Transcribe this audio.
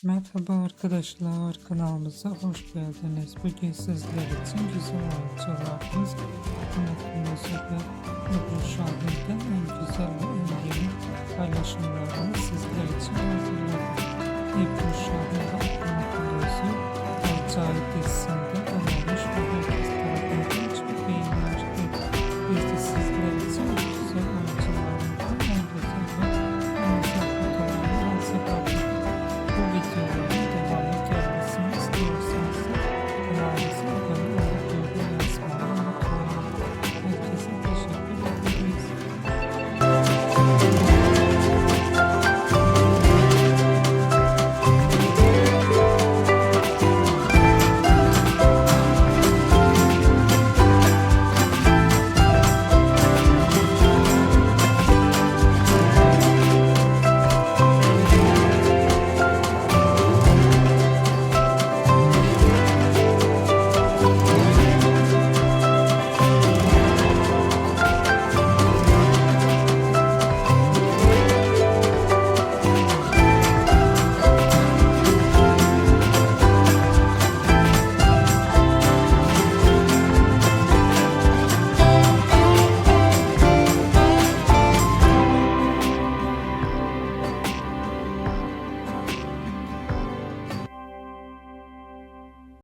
Merhaba arkadaşlar, kanalımıza hoş geldiniz. Bugün sizler için güzel oyuncularımız Ahmet Mesut ve Ebru Şahin'den en güzel ve en yeni paylaşımlarını sizler için hazırladık. Ebru Şahin ve Ahmet Mesut Olcay dizisinde oynamış ve herkes tarafından çok beğenilmişti. Biz de sizler için bu güzel oyuncularımızdan en güzel ve en güzel fotoğrafları hazırladık. Bu videoları